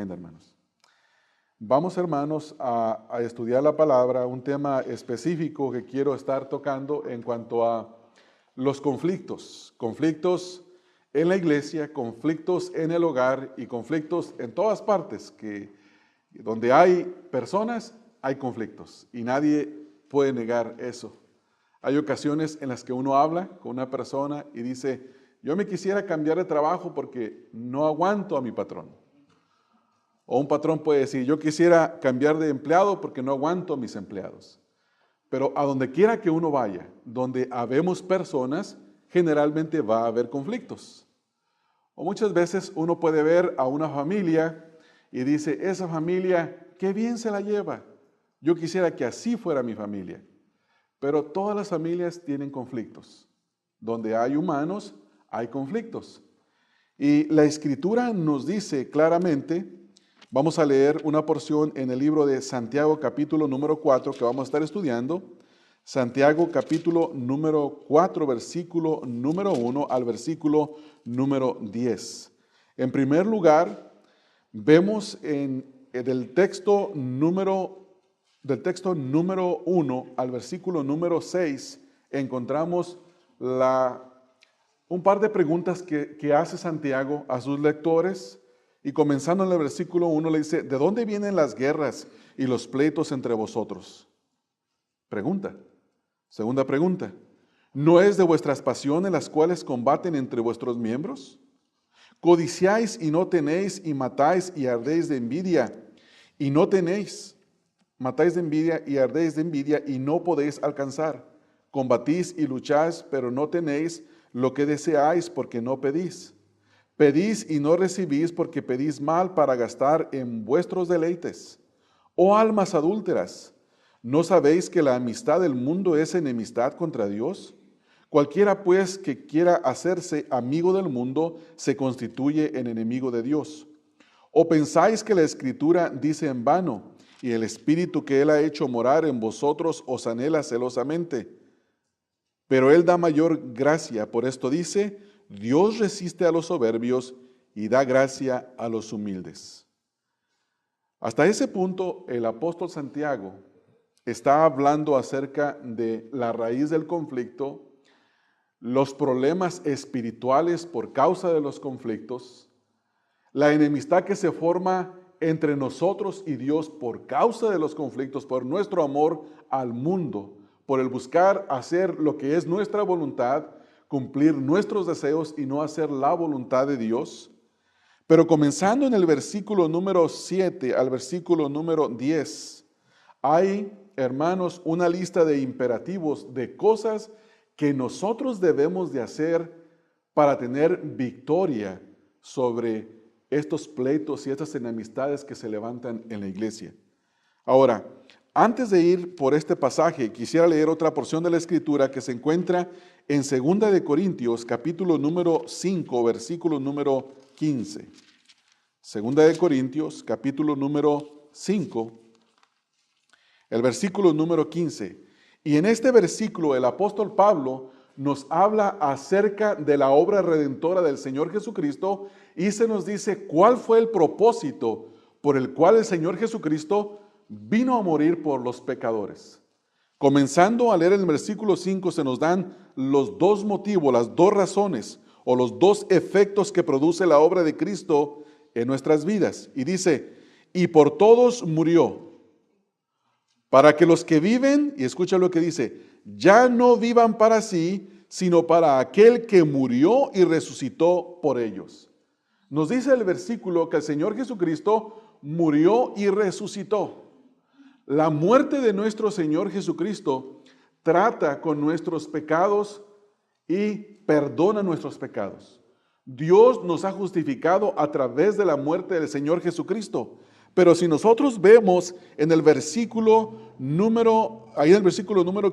Hermanos. Vamos, hermanos, a estudiar la palabra, un tema específico que quiero estar tocando en cuanto a los conflictos. Conflictos en la iglesia, conflictos en el hogar y conflictos en todas partes, que donde hay personas, hay conflictos y nadie puede negar eso. Hay ocasiones en las que uno habla con una persona y dice, yo me quisiera cambiar de trabajo porque no aguanto a mi patrón. O un patrón puede decir, yo quisiera cambiar de empleado porque no aguanto a mis empleados. Pero a donde quiera que uno vaya, donde habemos personas, generalmente va a haber conflictos. O muchas veces uno puede ver a una familia y dice, esa familia, qué bien se la lleva. Yo quisiera que así fuera mi familia. Pero todas las familias tienen conflictos. Donde hay humanos, hay conflictos. Y la Escritura nos dice claramente, vamos a leer una porción en el libro de Santiago capítulo número 4 que vamos a estar estudiando. Santiago capítulo número 4 versículo número 1 al versículo número 10. En primer lugar, vemos del texto número 1 al versículo número 6, encontramos un par de preguntas que hace Santiago a sus lectores. Y comenzando en el versículo 1 le dice, ¿de dónde vienen las guerras y los pleitos entre vosotros? Pregunta. Segunda pregunta, ¿no es de vuestras pasiones las cuales combaten entre vuestros miembros? Codiciáis y no tenéis, y matáis y ardéis de envidia, y no tenéis. Matáis de envidia y ardéis de envidia, y no podéis alcanzar. Combatís y lucháis, pero no tenéis lo que deseáis, porque no pedís. Pedís y no recibís porque pedís mal para gastar en vuestros deleites. Oh almas adúlteras, ¿no sabéis que la amistad del mundo es enemistad contra Dios? Cualquiera pues que quiera hacerse amigo del mundo se constituye en enemigo de Dios. ¿O pensáis que la Escritura dice en vano, y el Espíritu que Él ha hecho morar en vosotros os anhela celosamente? Pero Él da mayor gracia, por esto dice, Dios resiste a los soberbios y da gracia a los humildes. Hasta ese punto, el apóstol Santiago está hablando acerca de la raíz del conflicto, los problemas espirituales por causa de los conflictos, la enemistad que se forma entre nosotros y Dios por causa de los conflictos, por nuestro amor al mundo, por el buscar hacer lo que es nuestra voluntad, cumplir nuestros deseos y no hacer la voluntad de Dios. Pero comenzando en el versículo número 7 al versículo número 10, hay, hermanos, una lista de imperativos, de cosas que nosotros debemos de hacer para tener victoria sobre estos pleitos y estas enemistades que se levantan en la iglesia. Ahora, antes de ir por este pasaje, quisiera leer otra porción de la Escritura que se encuentra en 2 de Corintios, capítulo número 5, versículo número 15. 2 de Corintios, capítulo número 5, el versículo número 15. Y en este versículo el apóstol Pablo nos habla acerca de la obra redentora del Señor Jesucristo y se nos dice cuál fue el propósito por el cual el Señor Jesucristo vino a morir por los pecadores. Comenzando a leer el versículo 5 se nos dan los dos motivos, las dos razones o los dos efectos que produce la obra de Cristo en nuestras vidas. Y dice, y por todos murió, para que los que viven, y escucha lo que dice, ya no vivan para sí, sino para aquel que murió y resucitó por ellos. Nos dice el versículo que el Señor Jesucristo murió y resucitó. La muerte de nuestro Señor Jesucristo trata con nuestros pecados y perdona nuestros pecados. Dios nos ha justificado a través de la muerte del Señor Jesucristo. Pero si nosotros vemos en el versículo número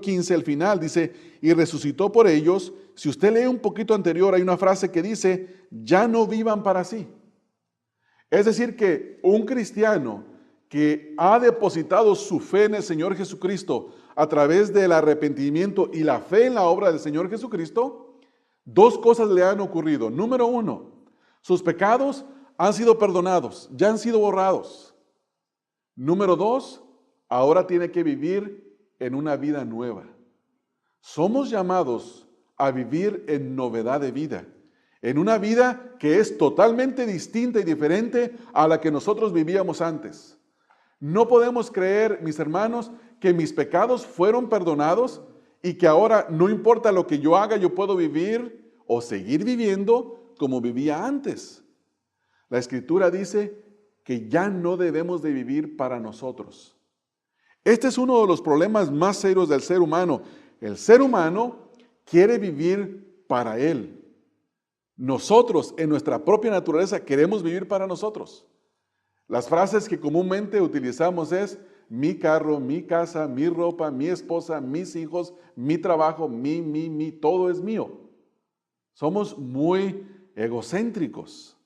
15, al final dice, y resucitó por ellos. Si usted lee un poquito anterior, hay una frase que dice, ya no vivan para sí. Es decir que un cristiano que ha depositado su fe en el Señor Jesucristo a través del arrepentimiento y la fe en la obra del Señor Jesucristo, dos cosas le han ocurrido. Número uno, sus pecados han sido perdonados, ya han sido borrados. Número 2, ahora tiene que vivir en una vida nueva. Somos llamados a vivir en novedad de vida, en una vida que es totalmente distinta y diferente a la que nosotros vivíamos antes. No podemos creer, mis hermanos, que mis pecados fueron perdonados y que ahora no importa lo que yo haga, yo puedo vivir o seguir viviendo como vivía antes. La Escritura dice que ya no debemos de vivir para nosotros. Este es uno de los problemas más serios del ser humano. El ser humano quiere vivir para él. Nosotros, en nuestra propia naturaleza, queremos vivir para nosotros. Las frases que comúnmente utilizamos es mi carro, mi casa, mi ropa, mi esposa, mis hijos, mi trabajo, mi, todo es mío. Somos muy egocéntricos.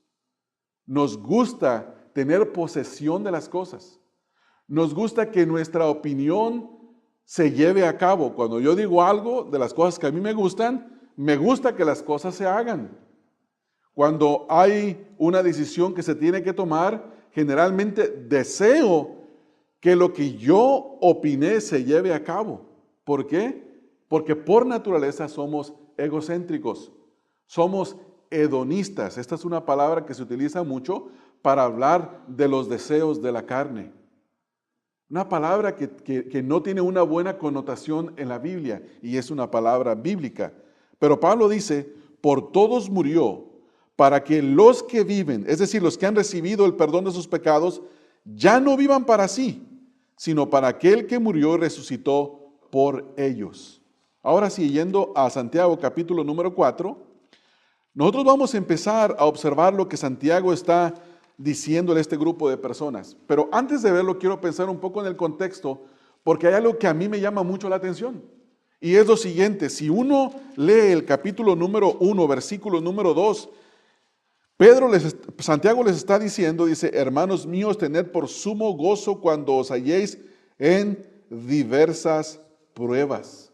Nos gusta tener posesión de las cosas. Nos gusta que nuestra opinión se lleve a cabo. Cuando yo digo algo de las cosas que a mí me gusta que las cosas se hagan. Cuando hay una decisión que se tiene que tomar, generalmente deseo que lo que yo opiné se lleve a cabo. ¿Por qué? Porque por naturaleza somos egocéntricos, somos hedonistas. Esta es una palabra que se utiliza mucho para hablar de los deseos de la carne. Una palabra que no tiene una buena connotación en la Biblia y es una palabra bíblica. Pero Pablo dice, por todos murió, para que los que viven, es decir, los que han recibido el perdón de sus pecados, ya no vivan para sí, sino para aquel que murió y resucitó por ellos. Ahora sí, yendo a Santiago capítulo número 4, nosotros vamos a empezar a observar lo que Santiago está diciéndole a este grupo de personas. Pero antes de verlo, quiero pensar un poco en el contexto, porque hay algo que a mí me llama mucho la atención. Y es lo siguiente, si uno lee el capítulo número 1, versículo número 2, Santiago les está diciendo, dice, hermanos míos, tened por sumo gozo cuando os halléis en diversas pruebas.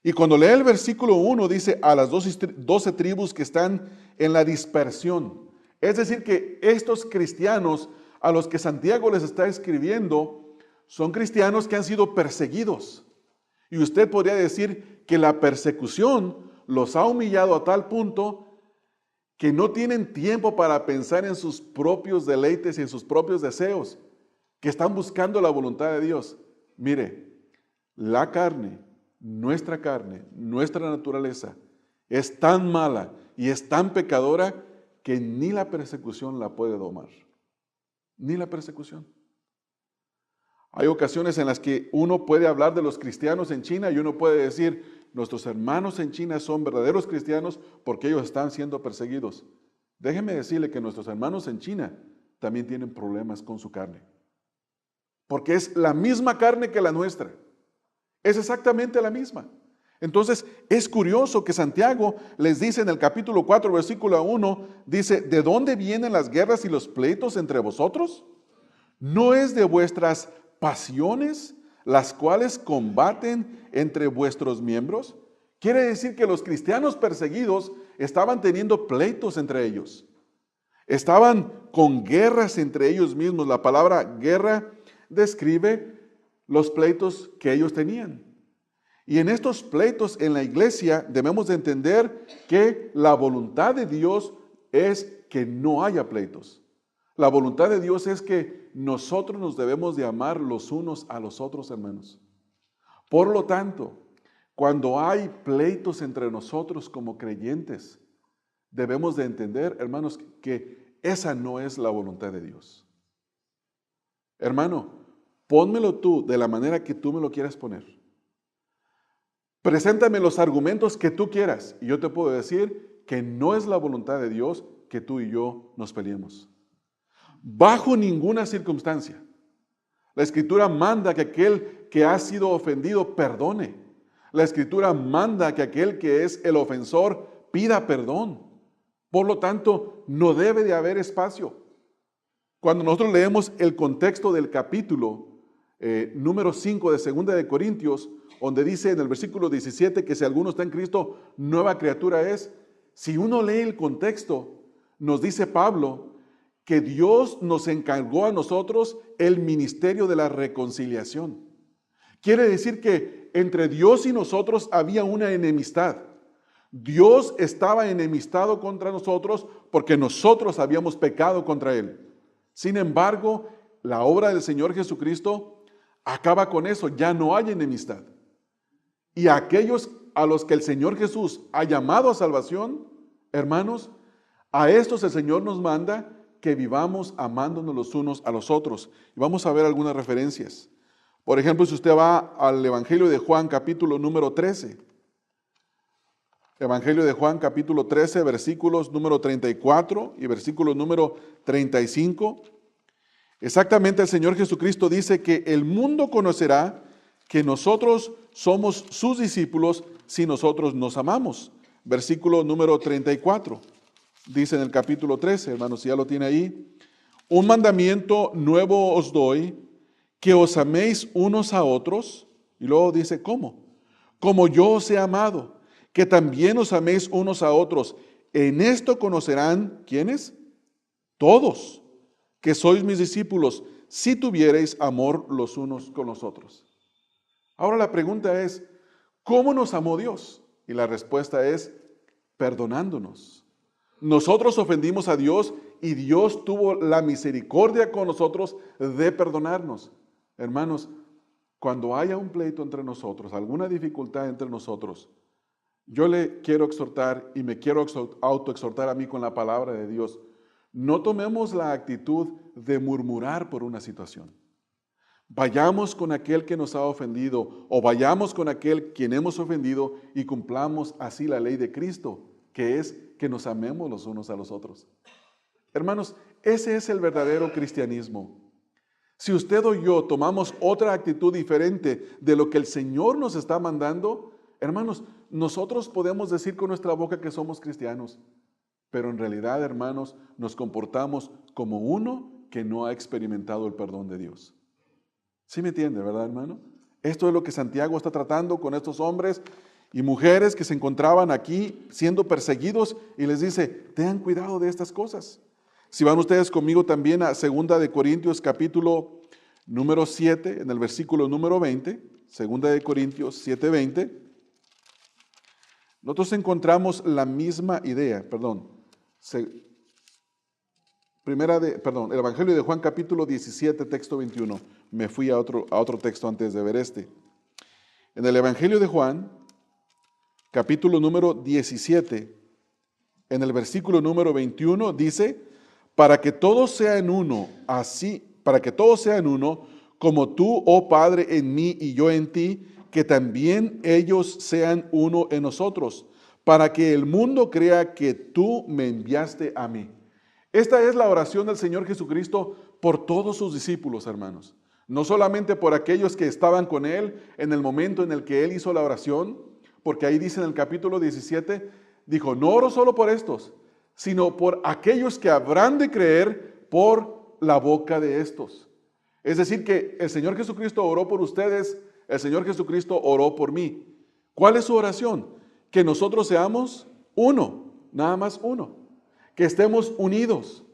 Y cuando lee el versículo 1, dice, a las 12 tribus que están en la dispersión. Es decir, que estos cristianos a los que Santiago les está escribiendo, son cristianos que han sido perseguidos. Y usted podría decir que la persecución los ha humillado a tal punto que no tienen tiempo para pensar en sus propios deleites y en sus propios deseos, que están buscando la voluntad de Dios. Mire, la carne, nuestra naturaleza, es tan mala y es tan pecadora que ni la persecución la puede domar. Ni la persecución. Hay ocasiones en las que uno puede hablar de los cristianos en China y uno puede decir, nuestros hermanos en China son verdaderos cristianos porque ellos están siendo perseguidos. Déjeme decirle que nuestros hermanos en China también tienen problemas con su carne. Porque es la misma carne que la nuestra. Es exactamente la misma. Entonces, es curioso que Santiago les dice en el capítulo 4, versículo 1, dice, ¿de dónde vienen las guerras y los pleitos entre vosotros? ¿No es de vuestras pasiones las cuales combaten entre vuestros miembros? Quiere decir que los cristianos perseguidos estaban teniendo pleitos entre ellos. Estaban con guerras entre ellos mismos. La palabra guerra describe los pleitos que ellos tenían. Y en estos pleitos en la iglesia debemos de entender que la voluntad de Dios es que no haya pleitos. La voluntad de Dios es que nosotros nos debemos de amar los unos a los otros, hermanos. Por lo tanto, cuando hay pleitos entre nosotros como creyentes, debemos de entender, hermanos, que esa no es la voluntad de Dios. Hermano, pónmelo tú de la manera que tú me lo quieras poner. Preséntame los argumentos que tú quieras y yo te puedo decir que no es la voluntad de Dios que tú y yo nos peleemos. Bajo ninguna circunstancia. La Escritura manda que aquel que ha sido ofendido perdone. La Escritura manda que aquel que es el ofensor pida perdón. Por lo tanto, no debe de haber espacio. Cuando nosotros leemos el contexto del capítulo número 5 de 2 de Corintios, donde dice en el versículo 17 que si alguno está en Cristo, nueva criatura es. Si uno lee el contexto, nos dice Pablo que Dios nos encargó a nosotros el ministerio de la reconciliación. Quiere decir que entre Dios y nosotros había una enemistad. Dios estaba enemistado contra nosotros porque nosotros habíamos pecado contra Él. Sin embargo, la obra del Señor Jesucristo acaba con eso, ya no hay enemistad. Y aquellos a los que el Señor Jesús ha llamado a salvación, hermanos, a estos el Señor nos manda que vivamos amándonos los unos a los otros. Y vamos a ver algunas referencias. Por ejemplo, si usted va al Evangelio de Juan, capítulo número 13. Evangelio de Juan, capítulo 13, versículos número 34 y versículo número 35. Exactamente el Señor Jesucristo dice que el mundo conocerá que nosotros somos sus discípulos si nosotros nos amamos. Versículo número 34. Dice en el capítulo 13, hermanos, si ya lo tiene ahí. Un mandamiento nuevo os doy, que os améis unos a otros. Y luego dice, ¿cómo? Como yo os he amado, que también os améis unos a otros. En esto conocerán, ¿quiénes? Todos, que sois mis discípulos, si tuviereis amor los unos con los otros. Ahora la pregunta es, ¿cómo nos amó Dios? Y la respuesta es, perdonándonos. Nosotros ofendimos a Dios y Dios tuvo la misericordia con nosotros de perdonarnos. Hermanos, cuando haya un pleito entre nosotros, alguna dificultad entre nosotros, yo le quiero exhortar y me quiero autoexhortar a mí con la palabra de Dios. No tomemos la actitud de murmurar por una situación. Vayamos con aquel que nos ha ofendido o vayamos con aquel quien hemos ofendido y cumplamos así la ley de Cristo, que es que nos amemos los unos a los otros. Hermanos, ese es el verdadero cristianismo. Si usted o yo tomamos otra actitud diferente de lo que el Señor nos está mandando, hermanos, nosotros podemos decir con nuestra boca que somos cristianos, pero en realidad, hermanos, nos comportamos como uno que no ha experimentado el perdón de Dios. ¿Sí me entiende, verdad, hermano? Esto es lo que Santiago está tratando con estos hombres y mujeres que se encontraban aquí siendo perseguidos y les dice, tengan cuidado de estas cosas. Si van ustedes conmigo también a 2 de Corintios capítulo número 7, en el versículo número 20, 2 de Corintios 7, 20, nosotros encontramos la misma idea, el Evangelio de Juan capítulo 17, texto 21. Me fui a otro texto antes de ver este. En el Evangelio de Juan, capítulo número 17, en el versículo número 21, dice, para que todos sean uno, como tú, oh Padre, en mí y yo en ti, que también ellos sean uno en nosotros, para que el mundo crea que tú me enviaste a mí. Esta es la oración del Señor Jesucristo por todos sus discípulos, hermanos. No solamente por aquellos que estaban con Él en el momento en el que Él hizo la oración, porque ahí dice en el capítulo 17, dijo, no oro solo por estos, sino por aquellos que habrán de creer por la boca de estos. Es decir, que el Señor Jesucristo oró por ustedes, el Señor Jesucristo oró por mí. ¿Cuál es su oración? Que nosotros seamos uno, nada más uno. Que estemos unidos.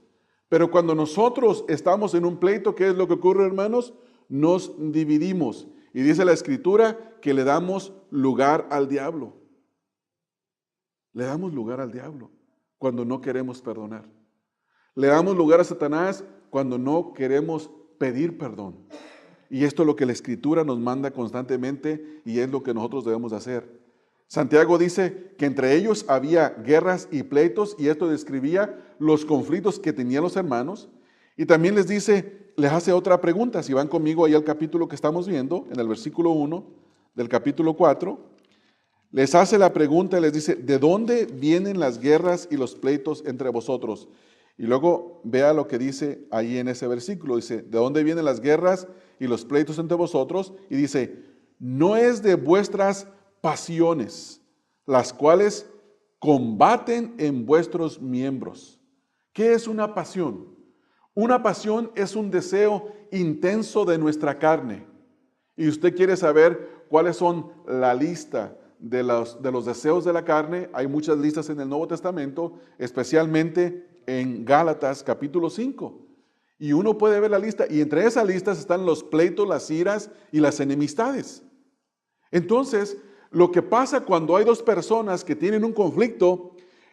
Pero cuando nosotros estamos en un pleito, ¿qué es lo que ocurre, hermanos? Nos dividimos. Y dice la Escritura que le damos lugar al diablo. Le damos lugar al diablo cuando no queremos perdonar. Le damos lugar a Satanás cuando no queremos pedir perdón. Y esto es lo que la Escritura nos manda constantemente y es lo que nosotros debemos hacer. Santiago dice que entre ellos había guerras y pleitos y esto describía los conflictos que tenían los hermanos. Y también les dice, les hace otra pregunta. Si van conmigo ahí al capítulo que estamos viendo, en el versículo 1 del capítulo 4, les hace la pregunta y les dice, ¿de dónde vienen las guerras y los pleitos entre vosotros? Y luego vea lo que dice ahí en ese versículo. Dice, ¿de dónde vienen las guerras y los pleitos entre vosotros? Y dice, no es de vuestras pasiones, las cuales combaten en vuestros miembros. ¿Qué es una pasión? Una pasión es un deseo intenso de nuestra carne. Y usted quiere saber cuáles son la lista de los deseos de la carne. Hay muchas listas en el Nuevo Testamento, especialmente en Gálatas capítulo 5. Y uno puede ver la lista, y entre esas listas están los pleitos, las iras y las enemistades. Entonces, lo que pasa cuando hay dos personas que tienen un conflicto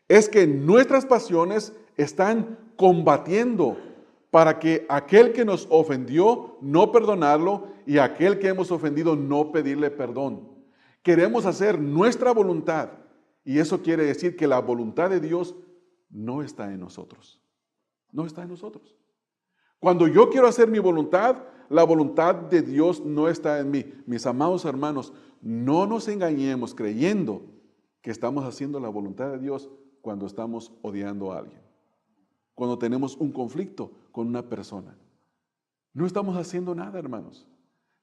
es que nuestras pasiones están combatiendo para que aquel que nos ofendió no perdonarlo y aquel que hemos ofendido no pedirle perdón. Queremos hacer nuestra voluntad y eso quiere decir que la voluntad de Dios no está en nosotros. No está en nosotros. Cuando yo quiero hacer mi voluntad, la voluntad de Dios no está en mí. Mis amados hermanos, no nos engañemos creyendo que estamos haciendo la voluntad de Dios cuando estamos odiando a alguien. Cuando tenemos un conflicto con una persona. No estamos haciendo nada, hermanos.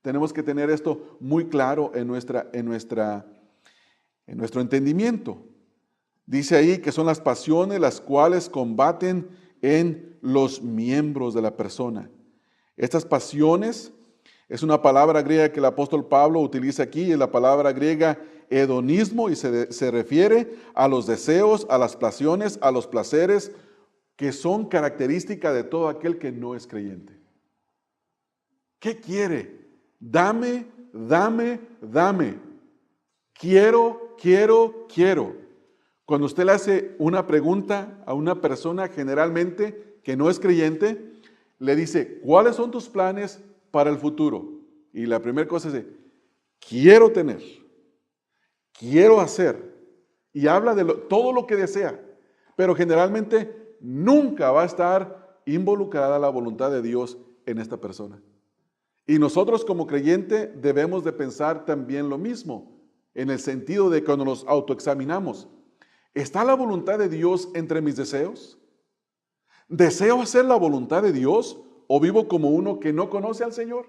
Tenemos que tener esto muy claro en nuestro entendimiento. Dice ahí que son las pasiones las cuales combaten en los miembros de la persona. Estas pasiones es una palabra griega que el apóstol Pablo utiliza aquí, es la palabra griega hedonismo y se refiere a los deseos, a las pasiones, a los placeres que son características de todo aquel que no es creyente. ¿Qué quiere? Dame, dame, dame. Quiero, quiero, quiero. Cuando usted le hace una pregunta a una persona generalmente que no es creyente, le dice, ¿cuáles son tus planes para el futuro? Y la primera cosa es, quiero tener, quiero hacer. Y habla de todo lo que desea. Pero generalmente nunca va a estar involucrada la voluntad de Dios en esta persona. Y nosotros como creyente debemos de pensar también lo mismo, en el sentido de cuando nos autoexaminamos. ¿Está la voluntad de Dios entre mis deseos? ¿Deseo hacer la voluntad de Dios o vivo como uno que no conoce al Señor?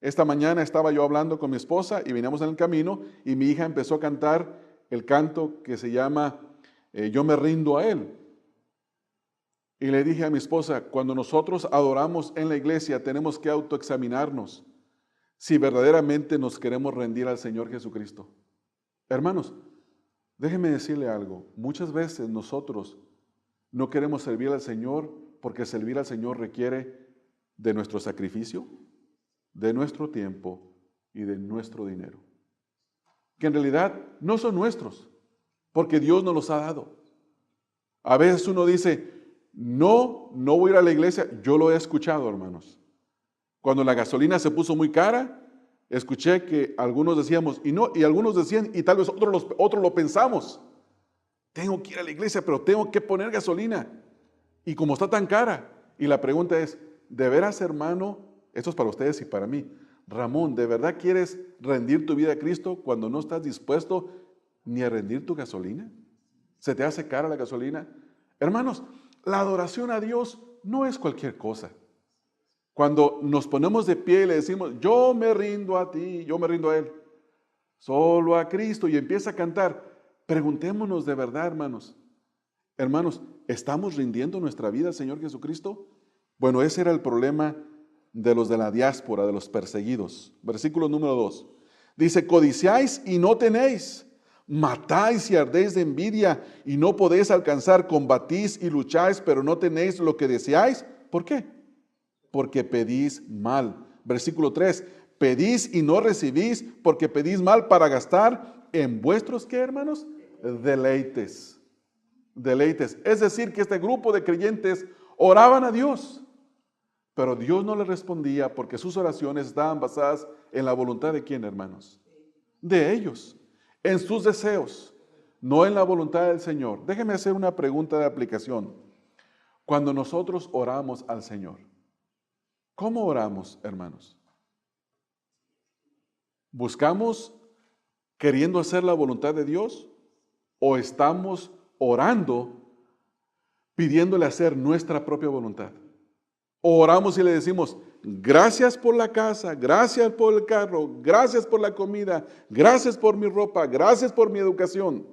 Esta mañana estaba yo hablando con mi esposa y veníamos en el camino y mi hija empezó a cantar el canto que se llama Yo me rindo a Él. Y le dije a mi esposa, cuando nosotros adoramos en la iglesia tenemos que autoexaminarnos si verdaderamente nos queremos rendir al Señor Jesucristo. Hermanos, déjenme decirle algo, muchas veces nosotros no queremos servir al Señor porque servir al Señor requiere de nuestro sacrificio, de nuestro tiempo y de nuestro dinero. Que en realidad no son nuestros, porque Dios nos los ha dado. A veces uno dice, no voy a ir a la iglesia. Yo lo he escuchado, hermanos. Cuando la gasolina se puso muy cara, escuché que algunos decíamos, y algunos decían, y tal vez otros lo pensamos, tengo que ir a la iglesia, pero tengo que poner gasolina. Y como está tan cara, y la pregunta es, ¿de veras, hermano? Esto es para ustedes y para mí. Ramón, ¿de verdad quieres rendir tu vida a Cristo cuando no estás dispuesto ni a rendir tu gasolina? ¿Se te hace cara la gasolina? Hermanos, la adoración a Dios no es cualquier cosa. Cuando nos ponemos de pie y le decimos, yo me rindo a ti, yo me rindo a Él, solo a Cristo, y empieza a cantar, preguntémonos de verdad, hermanos. Hermanos, ¿estamos rindiendo nuestra vida al Señor Jesucristo? Bueno, ese era el problema de los de la diáspora, de los perseguidos. Versículo número 2. Dice, codiciáis y no tenéis, matáis y ardéis de envidia y no podéis alcanzar, combatís y lucháis, pero no tenéis lo que deseáis. ¿Por qué? Porque pedís mal. Versículo 3. Pedís y no recibís porque pedís mal para gastar en vuestros, ¿qué, hermanos? Deleites. Deleites. Es decir, que este grupo de creyentes oraban a Dios, pero Dios no les respondía porque sus oraciones estaban basadas en la voluntad de ¿quién, hermanos? De ellos, en sus deseos, no en la voluntad del Señor. Déjenme hacer una pregunta de aplicación. Cuando nosotros oramos al Señor, ¿cómo oramos, hermanos? ¿Buscamos queriendo hacer la voluntad de Dios o estamos orando pidiéndole hacer nuestra propia voluntad? O oramos y le decimos, gracias por la casa, gracias por el carro, gracias por la comida, gracias por mi ropa, gracias por mi educación.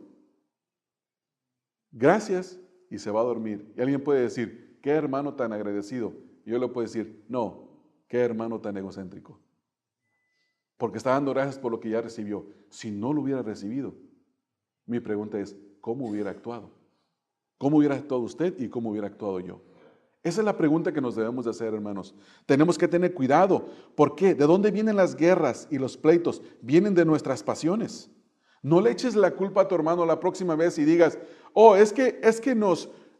Gracias, y se va a dormir. Y alguien puede decir, qué hermano tan agradecido. Y yo le puedo decir, no, qué hermano tan egocéntrico. Porque está dando gracias por lo que ya recibió. Si no lo hubiera recibido, mi pregunta es, ¿cómo hubiera actuado? ¿Cómo hubiera actuado usted y cómo hubiera actuado yo? Esa es la pregunta que nos debemos de hacer, hermanos. Tenemos que tener cuidado. ¿Por qué? ¿De dónde vienen las guerras y los pleitos? Vienen de nuestras pasiones. No le eches la culpa a tu hermano la próxima vez y digas, oh, es que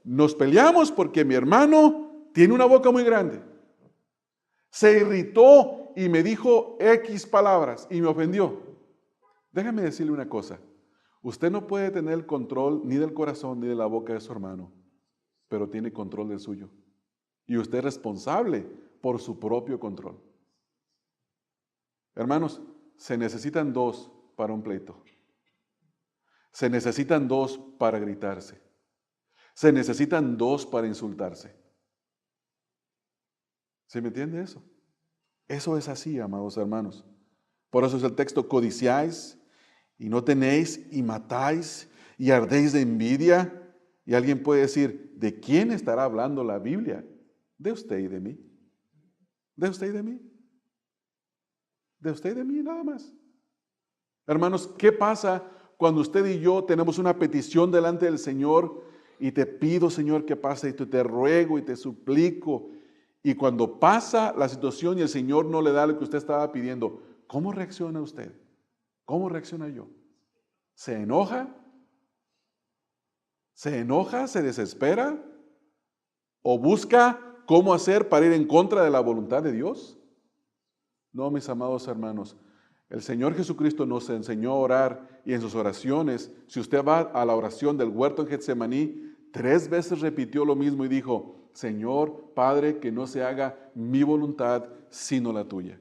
nos peleamos porque mi hermano tiene una boca muy grande. Se irritó y me dijo X palabras y me ofendió. Déjame decirle una cosa. Usted no puede tener el control ni del corazón ni de la boca de su hermano, pero tiene control del suyo. Y usted es responsable por su propio control. Hermanos, se necesitan dos para un pleito. Se necesitan dos para gritarse. Se necesitan dos para insultarse. ¿Sí me entiende eso? Eso es así, amados hermanos. Por eso es el texto: codiciáis y no tenéis, y matáis y ardéis de envidia. Y alguien puede decir, ¿de quién estará hablando la Biblia? De usted y de mí. De usted y de mí. De usted y de mí, nada más. Hermanos, ¿qué pasa cuando usted y yo tenemos una petición delante del Señor y te pido, Señor, que pase, y te ruego y te suplico, y cuando pasa la situación y el Señor no le da lo que usted estaba pidiendo, ¿cómo reacciona usted? ¿Cómo reacciona yo? ¿Se enoja? ¿Se enoja? ¿Se desespera? ¿O busca cómo hacer para ir en contra de la voluntad de Dios? No, mis amados hermanos, el Señor Jesucristo nos enseñó a orar, y en sus oraciones, si usted va a la oración del huerto en Getsemaní, 3 veces repitió lo mismo y dijo, Señor, Padre, que no se haga mi voluntad sino la tuya.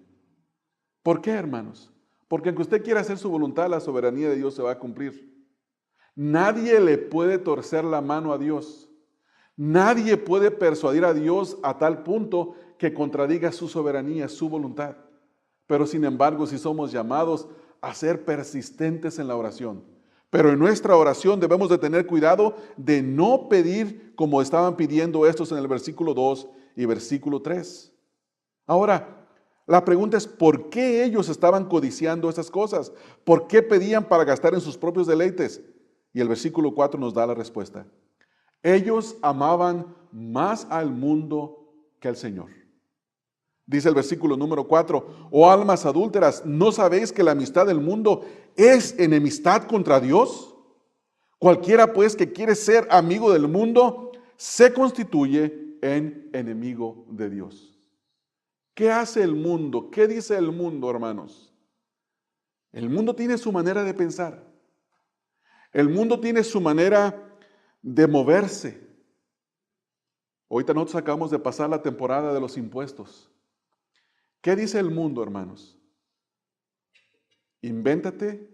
¿Por qué, hermanos? Porque aunque usted quiera hacer su voluntad, la soberanía de Dios se va a cumplir. Nadie le puede torcer la mano a Dios. Nadie puede persuadir a Dios a tal punto que contradiga su soberanía, su voluntad. Pero sin embargo, si somos llamados a ser persistentes en la oración. Pero en nuestra oración debemos de tener cuidado de no pedir como estaban pidiendo estos en el versículo 2 y versículo 3. Ahora, la pregunta es, ¿por qué ellos estaban codiciando estas cosas? ¿Por qué pedían para gastar en sus propios deleites? Y el versículo 4 nos da la respuesta. Ellos amaban más al mundo que al Señor. Dice el versículo número 4, oh almas adúlteras, ¿no sabéis que la amistad del mundo es enemistad contra Dios? Cualquiera pues que quiere ser amigo del mundo, se constituye en enemigo de Dios. ¿Qué hace el mundo? ¿Qué dice el mundo, hermanos? El mundo tiene su manera de pensar. El mundo tiene su manera de moverse. Ahorita nosotros acabamos de pasar la temporada de los impuestos. ¿Qué dice el mundo, hermanos? Invéntate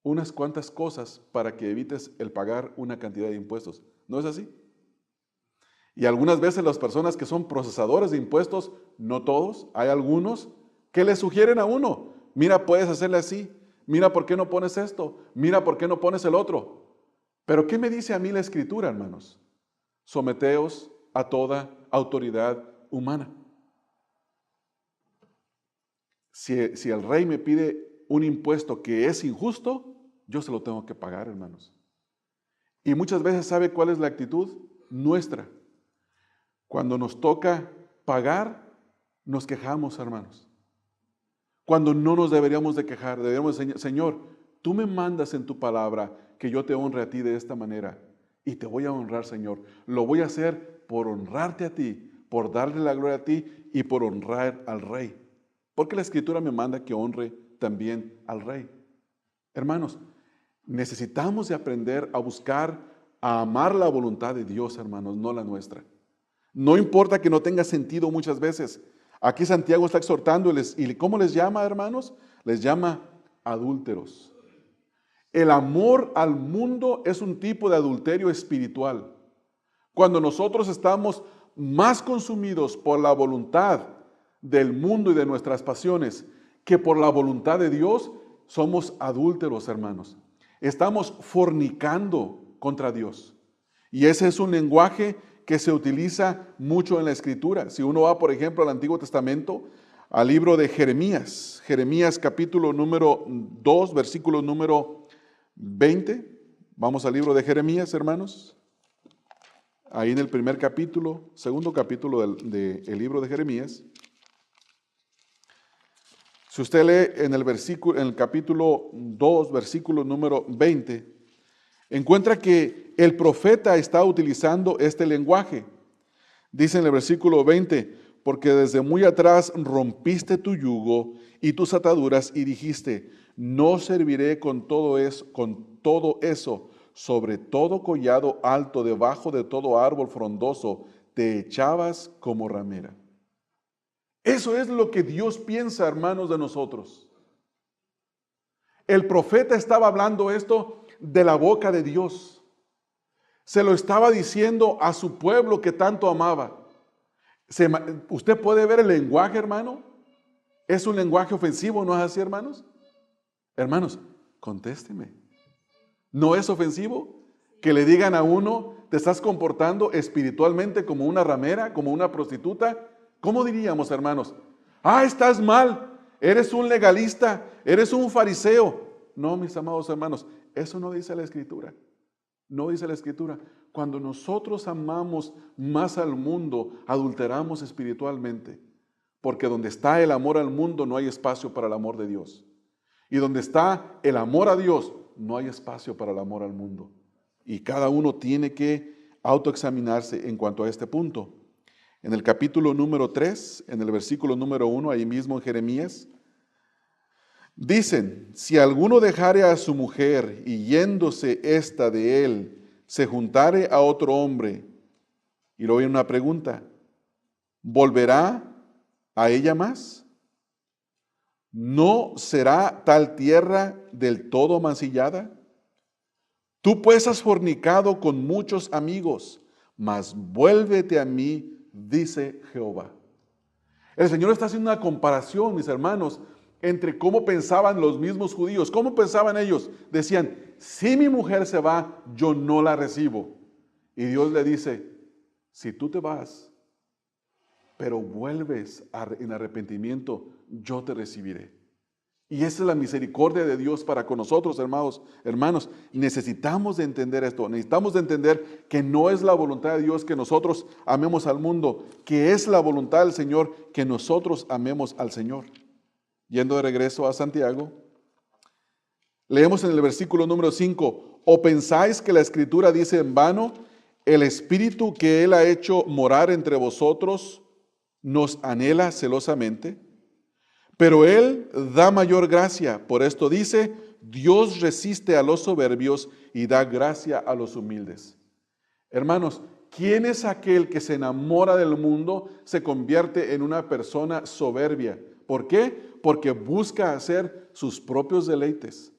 unas cuantas cosas para que evites el pagar una cantidad de impuestos. ¿No es así? Y algunas veces las personas que son procesadores de impuestos, no todos, hay algunos que le sugieren a uno, mira, puedes hacerle así, mira, ¿por qué no pones esto? Mira, ¿por qué no pones el otro? Pero ¿qué me dice a mí la Escritura, hermanos? Someteos a toda autoridad humana. Si el rey me pide un impuesto que es injusto, yo se lo tengo que pagar, hermanos. Y muchas veces, ¿sabe cuál es la actitud nuestra? Cuando nos toca pagar, nos quejamos, hermanos. Cuando no nos deberíamos de quejar, deberíamos decir, Señor, tú me mandas en tu palabra que yo te honre a ti de esta manera. Y te voy a honrar, Señor. Lo voy a hacer por honrarte a ti, por darle la gloria a ti y por honrar al rey. Porque la Escritura me manda que honre también al rey. Hermanos, necesitamos de aprender a buscar, a amar la voluntad de Dios, hermanos, no la nuestra. No importa que no tenga sentido muchas veces. Aquí Santiago está exhortándoles. ¿Y cómo les llama, hermanos? Les llama adúlteros. El amor al mundo es un tipo de adulterio espiritual. Cuando nosotros estamos más consumidos por la voluntad del mundo y de nuestras pasiones que por la voluntad de Dios, somos adúlteros, hermanos. Estamos fornicando contra Dios. Y ese es un lenguaje que se utiliza mucho en la Escritura. Si uno va, por ejemplo, al Antiguo Testamento, al libro de Jeremías, Jeremías capítulo número 2, versículo número 20. Vamos al libro de Jeremías, hermanos. ahí en el primer capítulo, segundo capítulo del libro de Jeremías. Si usted lee en el capítulo 2, versículo número 20, encuentra que el profeta está utilizando este lenguaje. Dice en el versículo 20, porque desde muy atrás rompiste tu yugo y tus ataduras y dijiste, no serviré con todo eso, sobre todo collado alto, debajo de todo árbol frondoso, te echabas como ramera. Eso es lo que Dios piensa, hermanos, de nosotros. El profeta estaba hablando esto de la boca de Dios. Se lo estaba diciendo a su pueblo que tanto amaba. ¿Usted puede ver el lenguaje, hermano? ¿Es un lenguaje ofensivo, no es así, hermanos? Hermanos, contésteme. ¿No es ofensivo que le digan a uno, te estás comportando espiritualmente como una ramera, como una prostituta? ¿Cómo diríamos, hermanos? Estás mal, eres un legalista, eres un fariseo. No, mis amados hermanos, eso no dice la Escritura. No dice la Escritura. Cuando nosotros amamos más al mundo, adulteramos espiritualmente. Porque donde está el amor al mundo, no hay espacio para el amor de Dios. Y donde está el amor a Dios, no hay espacio para el amor al mundo. Y cada uno tiene que autoexaminarse en cuanto a este punto. En el capítulo número 3, en el versículo número 1, ahí mismo en Jeremías, dicen, si alguno dejare a su mujer y yéndose ésta de él, se juntare a otro hombre, y luego viene una pregunta, ¿volverá a ella más? ¿No será tal tierra del todo mancillada? Tú pues has fornicado con muchos amigos, mas vuélvete a mí, dice Jehová. El Señor está haciendo una comparación, mis hermanos, entre cómo pensaban los mismos judíos. ¿Cómo pensaban ellos? Decían, si mi mujer se va, yo no la recibo. Y Dios le dice, si tú te vas, pero vuelves en arrepentimiento, yo te recibiré. Y esa es la misericordia de Dios para con nosotros, hermanos. Necesitamos de entender esto. Necesitamos de entender que no es la voluntad de Dios que nosotros amemos al mundo, que es la voluntad del Señor que nosotros amemos al Señor. Yendo de regreso a Santiago, leemos en el versículo número 5, ¿o pensáis que la Escritura dice en vano, el Espíritu que Él ha hecho morar entre vosotros nos anhela celosamente? Pero Él da mayor gracia. Por esto dice, Dios resiste a los soberbios y da gracia a los humildes. Hermanos, ¿quién es aquel que se enamora del mundo, se convierte en una persona soberbia? ¿Por qué? Porque busca hacer sus propios deleites.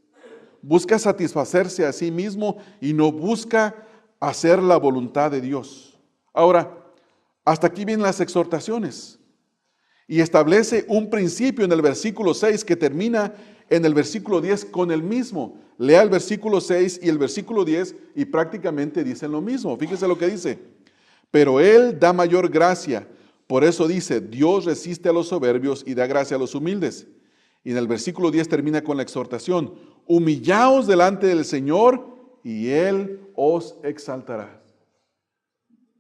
Busca satisfacerse a sí mismo y no busca hacer la voluntad de Dios. Ahora, hasta aquí vienen las exhortaciones. Y establece un principio en el versículo 6 que termina en el versículo 10 con el mismo. Lea el versículo 6 y el versículo 10 y prácticamente dicen lo mismo. Fíjese lo que dice. Pero Él da mayor gracia. Por eso dice, Dios resiste a los soberbios y da gracia a los humildes. Y en el versículo 10 termina con la exhortación. Humillaos delante del Señor y Él os exaltará.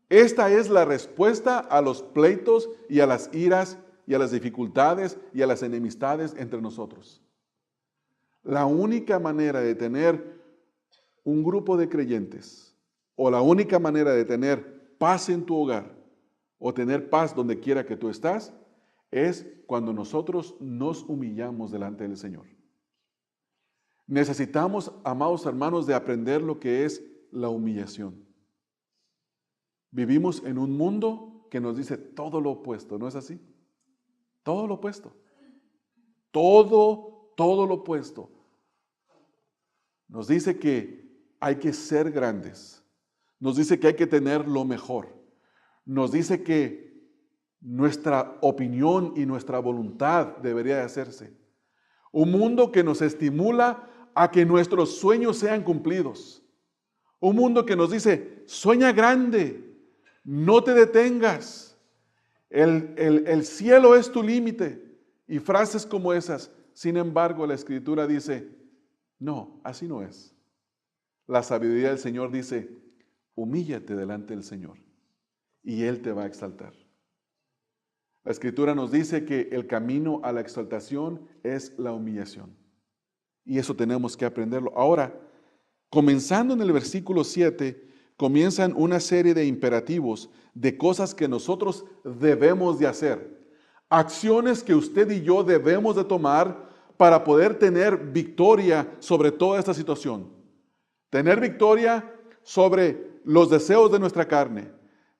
Esta es la respuesta a los pleitos y a las iras y a las dificultades y a las enemistades entre nosotros. La única manera de tener un grupo de creyentes o la única manera de tener paz en tu hogar o tener paz donde quiera que tú estás es cuando nosotros nos humillamos delante del Señor. Necesitamos, amados hermanos, de aprender lo que es la humillación. Vivimos en un mundo que nos dice todo lo opuesto, ¿no es así? Todo lo opuesto. Todo lo opuesto. Nos dice que hay que ser grandes. Nos dice que hay que tener lo mejor. Nos dice que nuestra opinión y nuestra voluntad debería de hacerse. Un mundo que nos estimula a que nuestros sueños sean cumplidos. Un mundo que nos dice, sueña grande, no te detengas. El cielo es tu límite. Y frases como esas. Sin embargo, la Escritura dice, no, así no es. La sabiduría del Señor dice, Humíllate delante del Señor y Él te va a exaltar. La Escritura nos dice que el camino a la exaltación es la humillación. Y eso tenemos que aprenderlo. Ahora, comenzando en el versículo 7, comienzan una serie de imperativos, de cosas que nosotros debemos de hacer. Acciones que usted y yo debemos de tomar para poder tener victoria sobre toda esta situación. Tener victoria sobre los deseos de nuestra carne.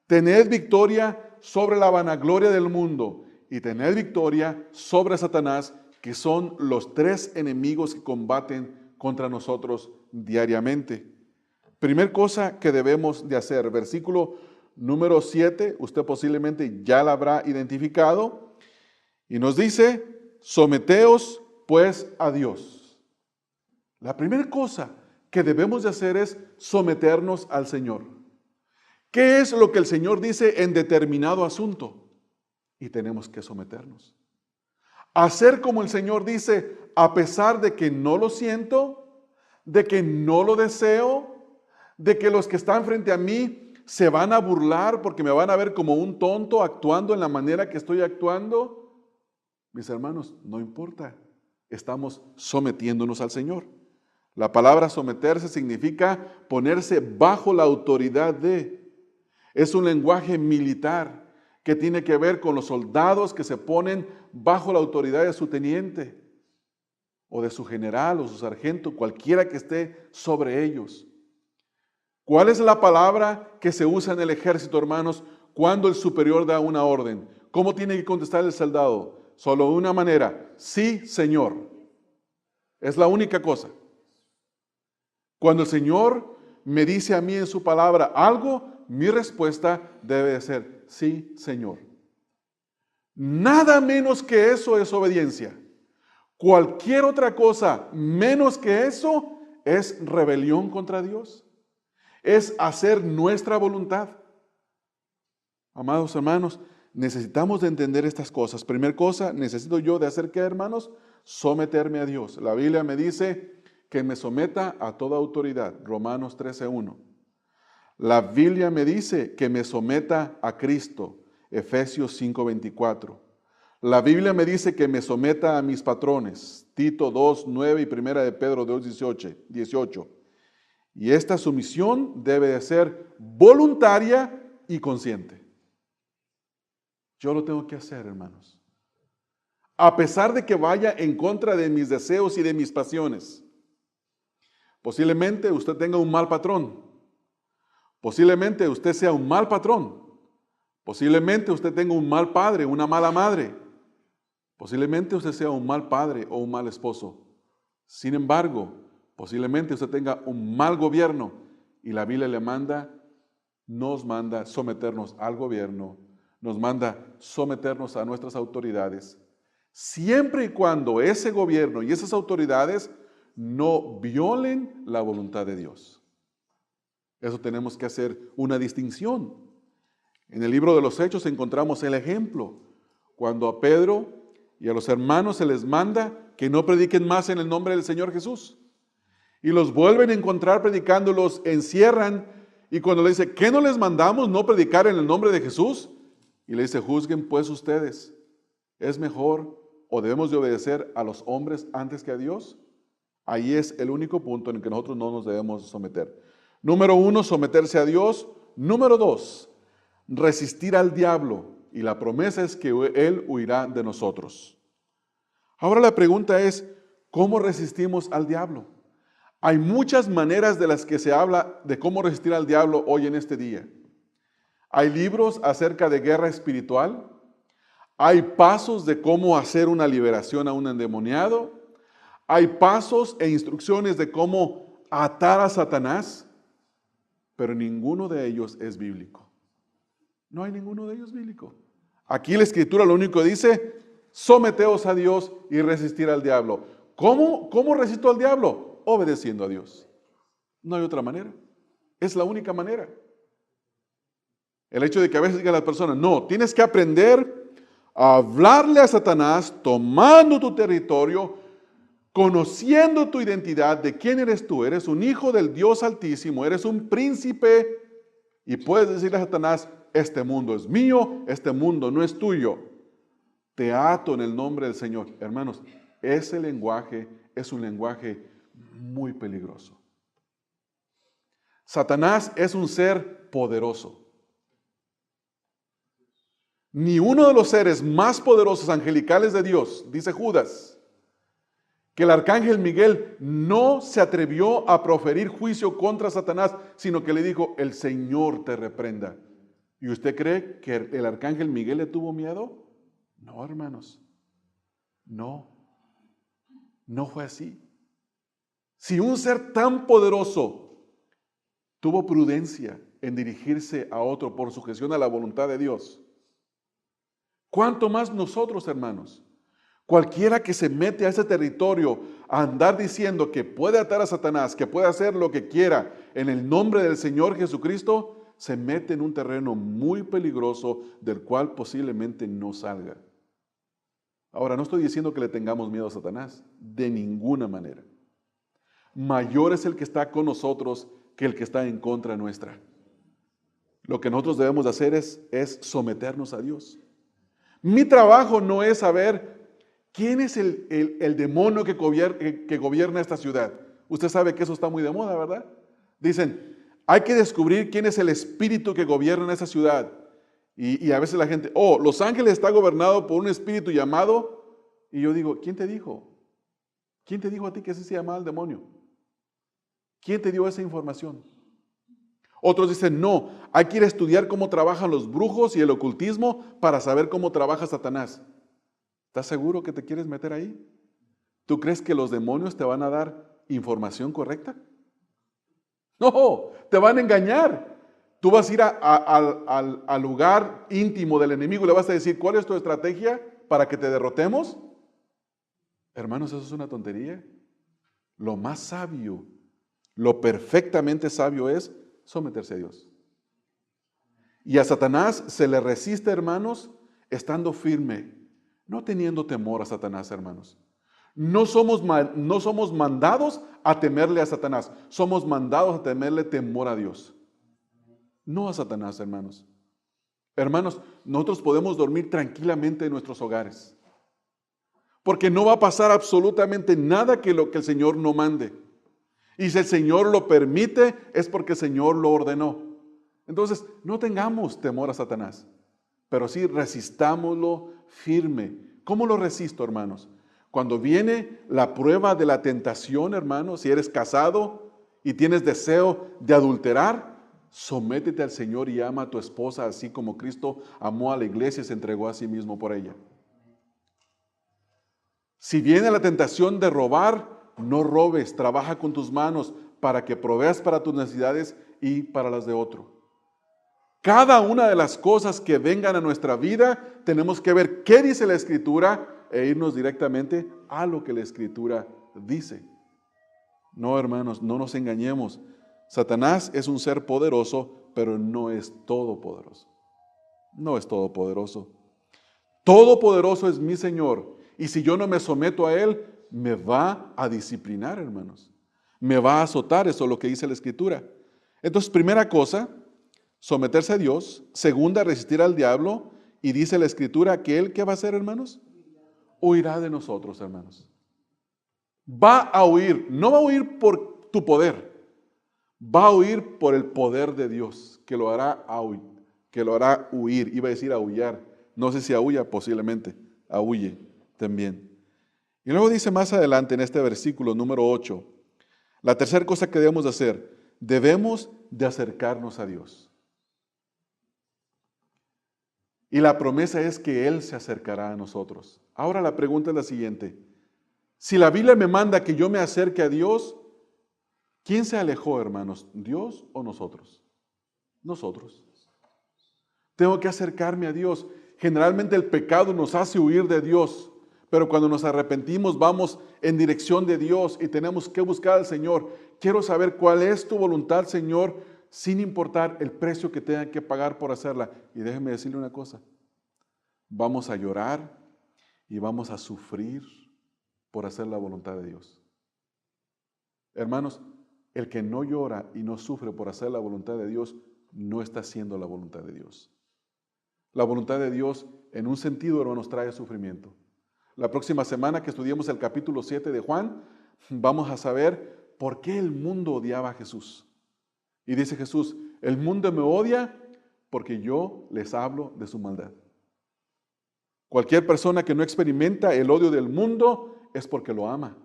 Tener victoria sobre la vanagloria del mundo. Y tener victoria sobre Satanás, que son los tres enemigos que combaten contra nosotros diariamente. Primer cosa que debemos de hacer, versículo número 7, usted posiblemente ya la habrá identificado, y nos dice, someteos pues a Dios. La primera cosa que debemos de hacer es someternos al Señor. ¿Qué es lo que el Señor dice en determinado asunto? Y tenemos que someternos. Hacer como el Señor dice, a pesar de que no lo siento, de que no lo deseo, de que los que están frente a mí se van a burlar porque me van a ver como un tonto actuando en la manera que estoy actuando. Mis hermanos, no importa, estamos sometiéndonos al Señor. La palabra someterse significa ponerse bajo la autoridad de. Es un lenguaje militar que tiene que ver con los soldados que se ponen bajo la autoridad de su teniente o de su general o su sargento, cualquiera que esté sobre ellos. ¿Cuál es la palabra que se usa en el ejército, hermanos, cuando el superior da una orden? ¿Cómo tiene que contestar el soldado? Solo de una manera, sí, Señor. Es la única cosa. Cuando el Señor me dice a mí en su palabra algo, mi respuesta debe de ser, sí, Señor. Nada menos que eso es obediencia. Cualquier otra cosa menos que eso es rebelión contra Dios. Es hacer nuestra voluntad. Amados hermanos, necesitamos de entender estas cosas. Primera cosa, necesito yo de hacer ¿qué, hermanos? Someterme a Dios. La Biblia me dice que me someta a toda autoridad. Romanos 13:1. La Biblia me dice que me someta a Cristo. Efesios 5:24. La Biblia me dice que me someta a mis patrones. Tito 2:9 y primera de Pedro 2:18. Y esta sumisión debe de ser voluntaria y consciente. Yo lo tengo que hacer, hermanos. A pesar de que vaya en contra de mis deseos y de mis pasiones. Posiblemente usted tenga un mal patrón. Posiblemente usted sea un mal patrón. Posiblemente usted tenga un mal padre, una mala madre. Posiblemente usted sea un mal padre o un mal esposo. Sin embargo, posiblemente usted tenga un mal gobierno y la Biblia nos manda someternos al gobierno, nos manda someternos a nuestras autoridades, siempre y cuando ese gobierno y esas autoridades no violen la voluntad de Dios. Eso tenemos que hacer una distinción. En el libro de los Hechos encontramos el ejemplo, cuando a Pedro y a los hermanos se les manda que no prediquen más en el nombre del Señor Jesús. Y los vuelven a encontrar predicando, los encierran, y cuando le dice, ¿qué no les mandamos no predicar en el nombre de Jesús? Y le dice, juzguen pues ustedes, ¿es mejor o debemos de obedecer a los hombres antes que a Dios? Ahí es el único punto en el que nosotros no nos debemos someter. Número 1, someterse a Dios. Número 2, resistir al diablo, y la promesa es que Él huirá de nosotros. Ahora la pregunta es, ¿cómo resistimos al diablo? Hay muchas maneras de las que se habla de cómo resistir al diablo hoy en este día. Hay libros acerca de guerra espiritual. Hay pasos de cómo hacer una liberación a un endemoniado. Hay pasos e instrucciones de cómo atar a Satanás. Pero ninguno de ellos es bíblico. No hay ninguno de ellos bíblico. Aquí la Escritura lo único que dice, someteos a Dios y resistir al diablo. ¿Cómo resisto al diablo? Obedeciendo a Dios. No hay otra manera. Es la única manera. El hecho de que a veces diga la persona, no, tienes que aprender a hablarle a Satanás tomando tu territorio, conociendo tu identidad, de quién eres tú. Eres un hijo del Dios Altísimo, eres un príncipe Y puedes decirle a Satanás, este mundo es mío, este mundo no es tuyo. Te ato en el nombre del Señor. Hermanos, ese lenguaje es un lenguaje muy peligroso. Satanás es un ser poderoso. Ni uno de los seres más poderosos angelicales de Dios, dice Judas, que el arcángel Miguel no se atrevió a proferir juicio contra Satanás, sino que le dijo, el Señor te reprenda. ¿Y usted cree que el arcángel Miguel le tuvo miedo? No, hermanos. No fue así. Si un ser tan poderoso tuvo prudencia en dirigirse a otro por sujeción a la voluntad de Dios, ¿cuánto más nosotros, hermanos? Cualquiera que se mete a ese territorio a andar diciendo que puede atar a Satanás, que puede hacer lo que quiera en el nombre del Señor Jesucristo, se mete en un terreno muy peligroso del cual posiblemente no salga. Ahora, no estoy diciendo que le tengamos miedo a Satanás, de ninguna manera. Mayor es el que está con nosotros que el que está en contra nuestra. Lo que nosotros debemos de hacer es someternos a Dios. Mi trabajo no es saber quién es el demonio que gobierna esta ciudad. Usted sabe que eso está muy de moda, ¿verdad? Dicen, hay que descubrir quién es el espíritu que gobierna en esa ciudad. Y a veces la gente, Los Ángeles está gobernado por un espíritu llamado, y yo digo, ¿quién te dijo? ¿Quién te dijo a ti que así se llamaba el demonio? ¿Quién te dio esa información? Otros dicen, no, hay que ir a estudiar cómo trabajan los brujos y el ocultismo para saber cómo trabaja Satanás. ¿Estás seguro que te quieres meter ahí? ¿Tú crees que los demonios te van a dar información correcta? No, te van a engañar. Tú vas a ir al lugar íntimo del enemigo y le vas a decir, ¿cuál es tu estrategia para que te derrotemos? Hermanos, eso es una tontería. Lo más sabio, lo perfectamente sabio es someterse a Dios. Y a Satanás se le resiste, hermanos, estando firme, no teniendo temor a Satanás, hermanos. No somos mandados a temerle a Satanás, somos mandados a temerle temor a Dios. No a Satanás, hermanos. Hermanos, nosotros podemos dormir tranquilamente en nuestros hogares, porque no va a pasar absolutamente nada que lo que el Señor no mande. Y si el Señor lo permite, es porque el Señor lo ordenó. Entonces, no tengamos temor a Satanás, pero sí resistámoslo firme. ¿Cómo lo resisto, hermanos? Cuando viene la prueba de la tentación, hermanos, si eres casado y tienes deseo de adulterar, sométete al Señor y ama a tu esposa así como Cristo amó a la iglesia y se entregó a sí mismo por ella. Si viene la tentación de robar, no robes, trabaja con tus manos para que proveas para tus necesidades y para las de otro. Cada una de las cosas que vengan a nuestra vida, tenemos que ver qué dice la Escritura e irnos directamente a lo que la Escritura dice. No, hermanos, no nos engañemos. Satanás es un ser poderoso, pero no es todopoderoso. No es todopoderoso. Todopoderoso es mi Señor. Y si yo no me someto a Él, me va a disciplinar, hermanos. Me va a azotar, eso es lo que dice la Escritura. Entonces, primera cosa, someterse a Dios. Segunda, resistir al diablo. Y dice la Escritura que Él, ¿qué va a hacer, hermanos? Huirá de nosotros, hermanos. Va a huir. No va a huir por tu poder. Va a huir por el poder de Dios, que lo hará huir. Iba a decir aullar. No sé si aúlla, posiblemente. Aúlle también. Y luego dice más adelante en este versículo número 8, la tercera cosa que debemos de hacer, debemos de acercarnos a Dios. Y la promesa es que Él se acercará a nosotros. Ahora la pregunta es la siguiente. Si la Biblia me manda que yo me acerque a Dios, ¿quién se alejó, hermanos? ¿Dios o nosotros? Nosotros. Tengo que acercarme a Dios. Generalmente el pecado nos hace huir de Dios. Pero cuando nos arrepentimos, vamos en dirección de Dios y tenemos que buscar al Señor. Quiero saber cuál es tu voluntad, Señor, sin importar el precio que tengan que pagar por hacerla. Y déjeme decirle una cosa. Vamos a llorar y vamos a sufrir por hacer la voluntad de Dios. Hermanos, el que no llora y no sufre por hacer la voluntad de Dios, no está haciendo la voluntad de Dios. La voluntad de Dios, en un sentido, hermanos, trae sufrimiento. La próxima semana que estudiemos el capítulo 7 de Juan, vamos a saber por qué el mundo odiaba a Jesús. Y dice Jesús, el mundo me odia porque yo les hablo de su maldad. Cualquier persona que no experimenta el odio del mundo es porque lo ama.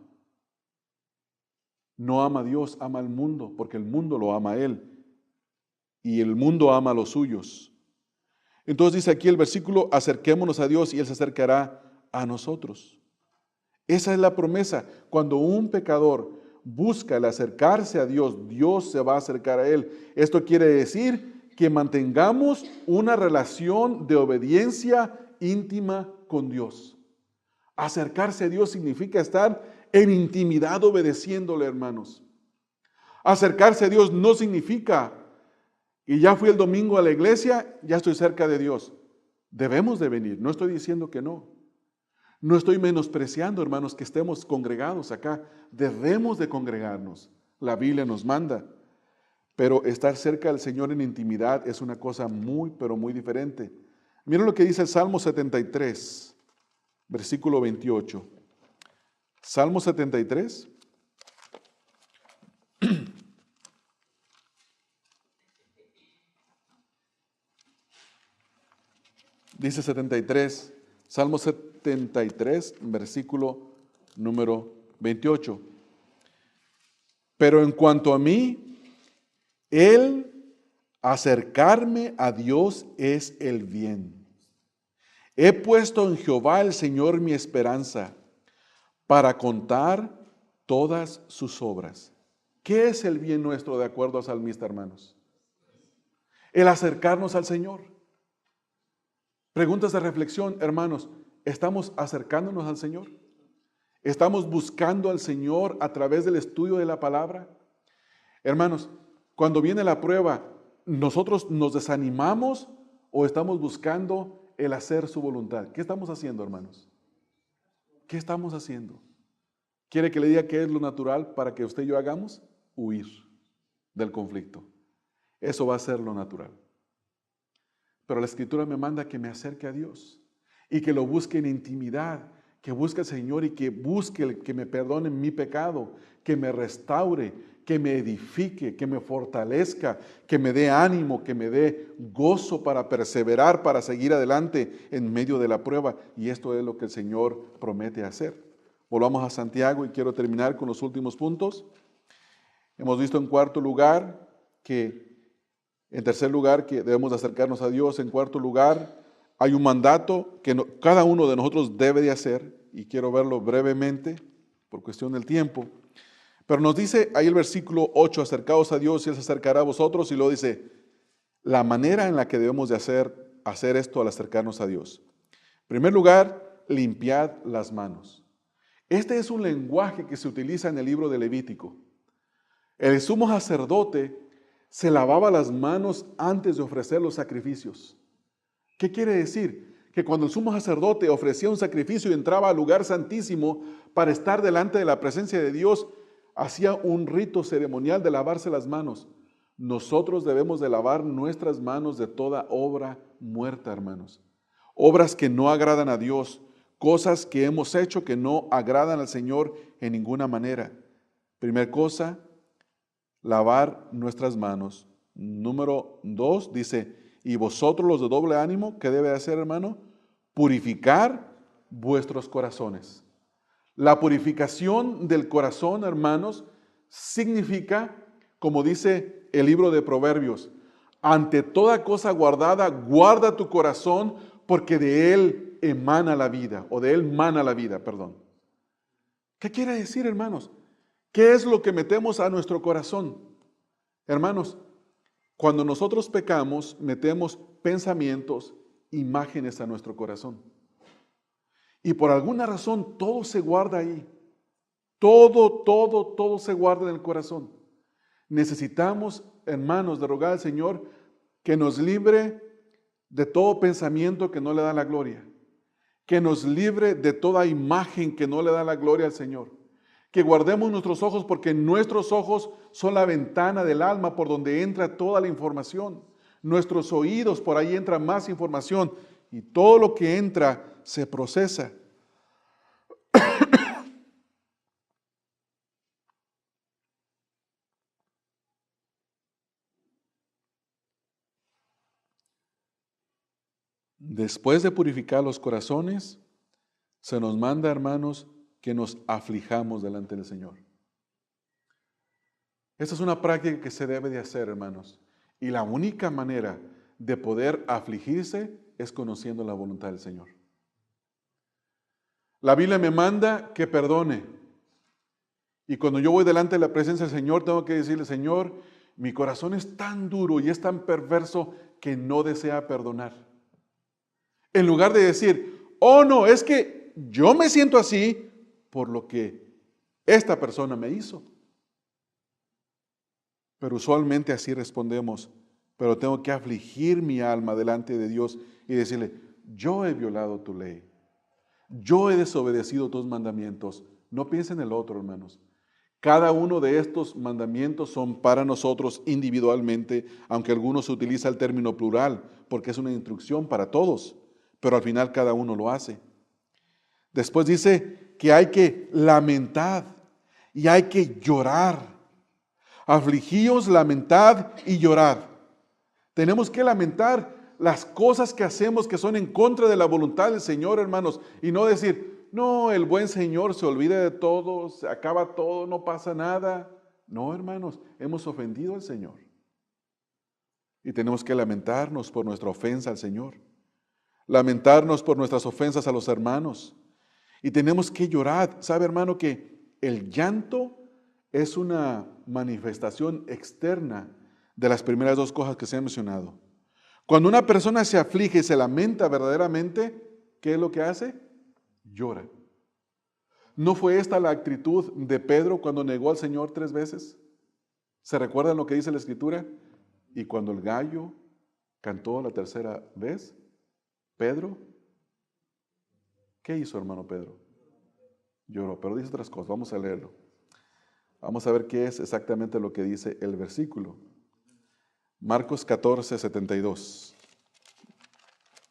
No ama a Dios, ama al mundo, porque el mundo lo ama a Él. Y el mundo ama a los suyos. Entonces dice aquí el versículo, acerquémonos a Dios y Él se acercará a nosotros. Esa es la promesa. Cuando un pecador busca el acercarse a Dios, Dios se va a acercar a Él. Esto quiere decir que mantengamos una relación de obediencia íntima con Dios. Acercarse a Dios significa estar en intimidad obedeciéndole, hermanos. Acercarse a Dios no significa, y ya fui el domingo a la iglesia, ya estoy cerca de Dios. Debemos de venir, no estoy diciendo que no. No estoy menospreciando, hermanos, que estemos congregados acá. Debemos de congregarnos. La Biblia nos manda. Pero estar cerca del Señor en intimidad es una cosa muy, pero muy diferente. Miren lo que dice el Salmo 73, versículo 28. Salmo 73. Dice 73, Salmo 73, versículo número 28. Pero en cuanto a mí, el acercarme a Dios es el bien. He puesto en Jehová el Señor mi esperanza para contar todas sus obras. ¿Qué es el bien nuestro de acuerdo al salmista, hermanos? El acercarnos al Señor. Preguntas de reflexión, hermanos, ¿estamos acercándonos al Señor? ¿Estamos buscando al Señor a través del estudio de la palabra? Hermanos, cuando viene la prueba, ¿nosotros nos desanimamos o estamos buscando el hacer su voluntad? ¿Qué estamos haciendo, hermanos? ¿Qué estamos haciendo? ¿Quiere que le diga qué es lo natural para que usted y yo hagamos? Huir del conflicto. Eso va a ser lo natural. Pero la Escritura me manda que me acerque a Dios y que lo busque en intimidad, que busque al Señor y que busque que me perdone mi pecado, que me restaure, que me edifique, que me fortalezca, que me dé ánimo, que me dé gozo para perseverar, para seguir adelante en medio de la prueba. Y esto es lo que el Señor promete hacer. Volvamos a Santiago y quiero terminar con los últimos puntos. Hemos visto en cuarto lugar en tercer lugar, que debemos acercarnos a Dios. En cuarto lugar, hay un mandato que cada uno de nosotros debe de hacer, y quiero verlo brevemente por cuestión del tiempo. Pero nos dice ahí el versículo 8, acercaos a Dios y Él se acercará a vosotros, y luego dice, la manera en la que debemos de hacer esto al acercarnos a Dios. En primer lugar, limpiad las manos. Este es un lenguaje que se utiliza en el libro de Levítico. El sumo sacerdote se lavaba las manos antes de ofrecer los sacrificios. ¿Qué quiere decir? Que cuando el sumo sacerdote ofrecía un sacrificio y entraba al lugar santísimo para estar delante de la presencia de Dios, hacía un rito ceremonial de lavarse las manos. Nosotros debemos de lavar nuestras manos de toda obra muerta, hermanos. Obras que no agradan a Dios, cosas que hemos hecho que no agradan al Señor en ninguna manera. Primera cosa, lavar nuestras manos. Número 2, dice, y vosotros los de doble ánimo, ¿qué debe hacer, hermano? Purificar vuestros corazones. La purificación del corazón, hermanos, significa, como dice el libro de Proverbios, ante toda cosa guardada, guarda tu corazón, porque de él emana la vida, o de él mana la vida, perdón. ¿Qué quiere decir, hermanos? ¿Qué es lo que metemos a nuestro corazón? Hermanos, cuando nosotros pecamos, metemos pensamientos, imágenes a nuestro corazón. Y por alguna razón, todo se guarda ahí. Todo se guarda en el corazón. Necesitamos, hermanos, de rogar al Señor que nos libre de todo pensamiento que no le da la gloria. Que nos libre de toda imagen que no le da la gloria al Señor. Que guardemos nuestros ojos porque nuestros ojos son la ventana del alma por donde entra toda la información. Nuestros oídos, por ahí entra más información y todo lo que entra se procesa. Después de purificar los corazones, se nos manda, hermanos, que nos aflijamos delante del Señor. Esta es una práctica que se debe de hacer, hermanos. Y la única manera de poder afligirse es conociendo la voluntad del Señor. La Biblia me manda que perdone. Y cuando yo voy delante de la presencia del Señor, tengo que decirle, Señor, mi corazón es tan duro y es tan perverso que no desea perdonar. En lugar de decir, oh no, es que yo me siento así por lo que esta persona me hizo. Pero usualmente así respondemos, pero tengo que afligir mi alma delante de Dios y decirle, yo he violado tu ley, yo he desobedecido tus mandamientos. No piensen en el otro, hermanos. Cada uno de estos mandamientos son para nosotros individualmente, aunque algunos utiliza el término plural, porque es una instrucción para todos, pero al final cada uno lo hace. Después dice que hay que lamentar y hay que llorar. Afligíos, lamentad y llorad. Tenemos que lamentar las cosas que hacemos que son en contra de la voluntad del Señor, hermanos, y no decir, no, el buen Señor se olvida de todo, se acaba todo, no pasa nada. No, hermanos, hemos ofendido al Señor. Y tenemos que lamentarnos por nuestra ofensa al Señor. Lamentarnos por nuestras ofensas a los hermanos. Y tenemos que llorar. ¿Sabe, hermano, que el llanto es una manifestación externa de las primeras dos cosas que se han mencionado? Cuando una persona se aflige y se lamenta verdaderamente, ¿qué es lo que hace? Llora. ¿No fue esta la actitud de Pedro cuando negó al Señor 3 veces? ¿Se recuerdan lo que dice la Escritura? Y cuando el gallo cantó la tercera vez, Pedro, ¿qué hizo, hermano Pedro? Lloró, pero dice otras cosas. Vamos a leerlo. Vamos a ver qué es exactamente lo que dice el versículo. Marcos 14, 72.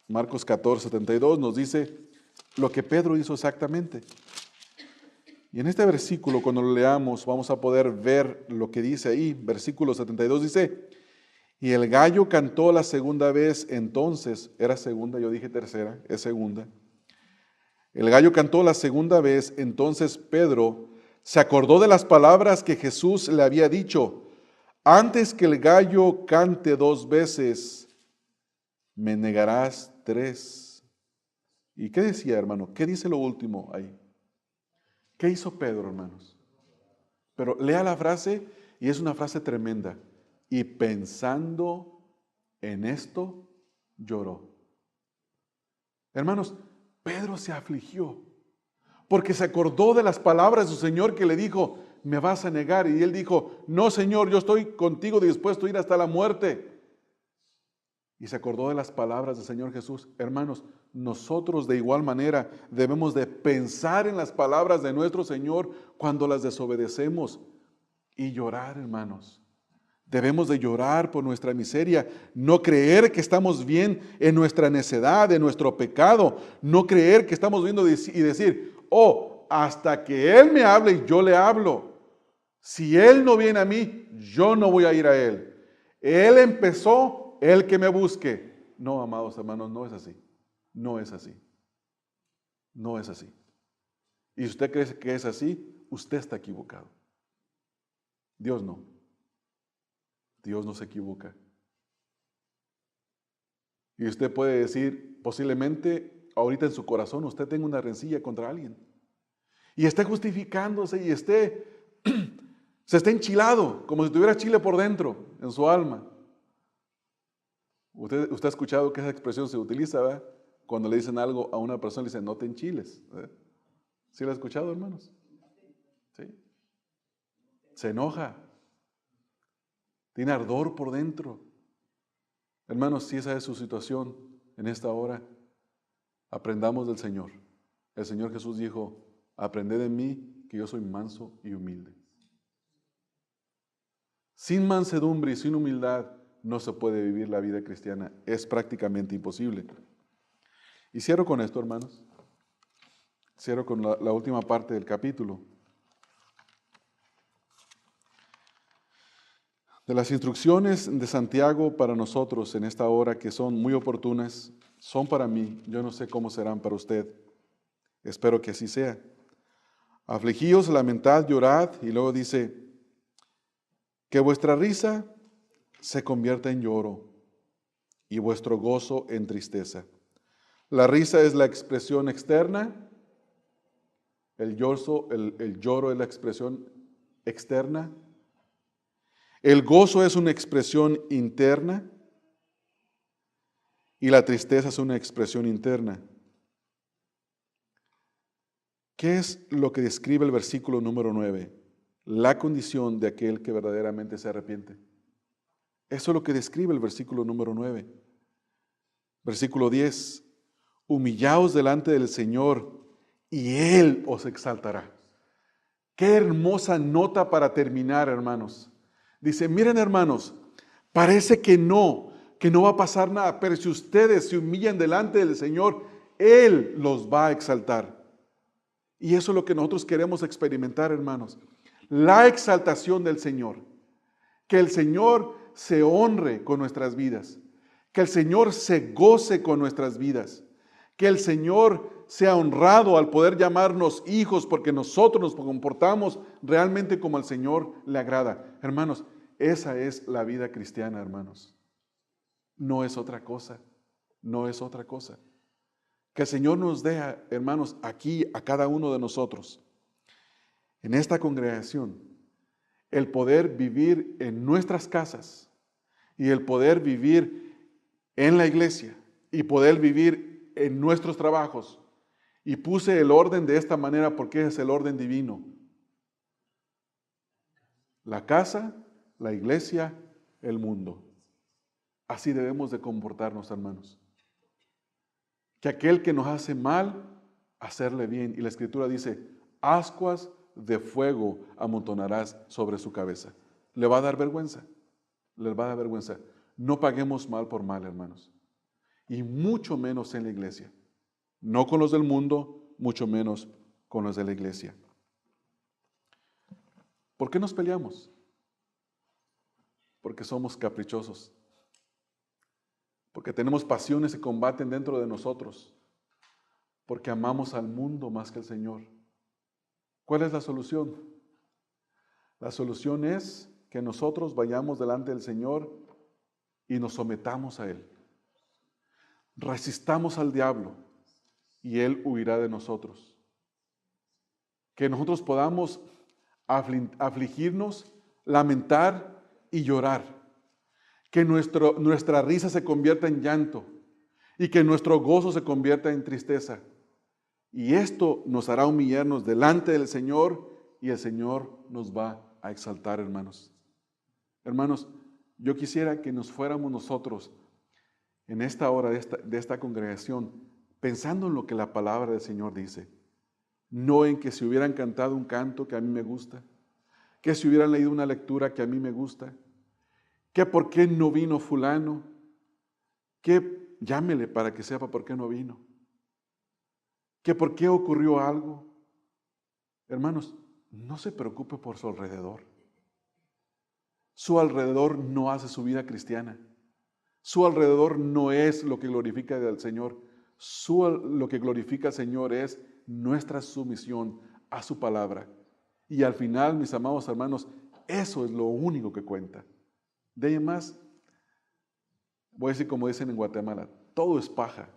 Marcos 14, 72 nos dice lo que Pedro hizo exactamente. Y en este versículo, cuando lo leamos, vamos a poder ver lo que dice ahí. Versículo 72 dice, y el gallo cantó la segunda vez, entonces, era segunda, yo dije tercera, es segunda. El gallo cantó la segunda vez, entonces Pedro se acordó de las palabras que Jesús le había dicho, antes que el gallo cante 2 veces, me negarás 3. ¿Y qué decía, hermano? ¿Qué dice lo último ahí? ¿Qué hizo Pedro, hermanos? Pero lea la frase y es una frase tremenda. Y pensando en esto, lloró. Hermanos, Pedro se afligió porque se acordó de las palabras de su Señor que le dijo, me vas a negar. Y él dijo, no, Señor, yo estoy contigo dispuesto a ir hasta la muerte. Y se acordó de las palabras del Señor Jesús. Hermanos, nosotros de igual manera debemos de pensar en las palabras de nuestro Señor cuando las desobedecemos y llorar, hermanos. Debemos de llorar por nuestra miseria, no creer que estamos bien en nuestra necedad, en nuestro pecado, no creer que estamos viendo y decir, oh, hasta que Él me hable y yo le hablo. Si Él no viene a mí, yo no voy a ir a Él. Él empezó, el que me busque. No, amados hermanos, no es así. No es así. No es así. Y si usted cree que es así, usted está equivocado. Dios no. Dios no se equivoca. Y usted puede decir, posiblemente, ahorita en su corazón, usted tenga una rencilla contra alguien. Y esté justificándose y se esté enchilado, como si tuviera chile por dentro, en su alma. Usted ha escuchado que esa expresión se utiliza, ¿verdad? Cuando le dicen algo a una persona, le dicen, no te enchiles. ¿Verdad? ¿Sí lo ha escuchado, hermanos? ¿Sí? Se enoja. Tiene ardor por dentro. Hermanos, si esa es su situación en esta hora, aprendamos del Señor. El Señor Jesús dijo, aprended de mí que yo soy manso y humilde. Sin mansedumbre y sin humildad no se puede vivir la vida cristiana. Es prácticamente imposible. Y cierro con esto, hermanos. Cierro con la última parte del capítulo. De las instrucciones de Santiago para nosotros en esta hora, que son muy oportunas, son para mí. Yo no sé cómo serán para usted. Espero que así sea. Afligíos, lamentad, llorad, y luego dice, que vuestra risa se convierta en lloro y vuestro gozo en tristeza. La risa es la expresión externa, el lloro es la expresión externa, el gozo es una expresión interna y la tristeza es una expresión interna. ¿Qué es lo que describe el versículo número 9? La condición de aquel que verdaderamente se arrepiente. Eso es lo que describe el versículo número 9. Versículo 10. Humillaos delante del Señor y Él os exaltará. Qué hermosa nota para terminar, hermanos. Dice, miren, hermanos, parece que no va a pasar nada, pero si ustedes se humillan delante del Señor, Él los va a exaltar. Y eso es lo que nosotros queremos experimentar, hermanos. La exaltación del Señor. Que el Señor se honre con nuestras vidas. Que el Señor se goce con nuestras vidas. Que el Señor sea honrado al poder llamarnos hijos porque nosotros nos comportamos realmente como al Señor le agrada. Hermanos, esa es la vida cristiana, hermanos. No es otra cosa. No es otra cosa. Que el Señor nos dé, hermanos, aquí a cada uno de nosotros, en esta congregación, el poder vivir en nuestras casas y el poder vivir en la iglesia y poder vivir en nuestros trabajos. Y puse el orden de esta manera porque es el orden divino. La casa, la iglesia, el mundo. Así debemos de comportarnos, hermanos. Que aquel que nos hace mal, hacerle bien. Y la Escritura dice, ascuas de fuego amontonarás sobre su cabeza. Le va a dar vergüenza. Le va a dar vergüenza. No paguemos mal por mal, hermanos. Y mucho menos en la iglesia. No con los del mundo, mucho menos con los de la iglesia. ¿Por qué nos peleamos? Porque somos caprichosos. Porque tenemos pasiones que combaten dentro de nosotros. Porque amamos al mundo más que al Señor. ¿Cuál es la solución? La solución es que nosotros vayamos delante del Señor y nos sometamos a Él. Resistamos al diablo y Él huirá de nosotros. Que nosotros podamos afligirnos, lamentar y llorar. Que nuestra risa se convierta en llanto y que nuestro gozo se convierta en tristeza. Y esto nos hará humillarnos delante del Señor y el Señor nos va a exaltar, hermanos. Hermanos, yo quisiera que nos fuéramos nosotros en esta hora de esta congregación pensando en lo que la palabra del Señor dice. No en que se hubieran cantado un canto que a mí me gusta, que se hubieran leído una lectura que a mí me gusta, que por qué no vino fulano, que llámele para que sepa por qué no vino, que por qué ocurrió algo. Hermanos, no se preocupe por su alrededor. Su alrededor no hace su vida cristiana. Su alrededor no es lo que glorifica al Señor. Lo que glorifica al Señor es nuestra sumisión a su palabra. Y al final, mis amados hermanos, eso es lo único que cuenta. De ahí en más, voy a decir como dicen en Guatemala, todo es paja.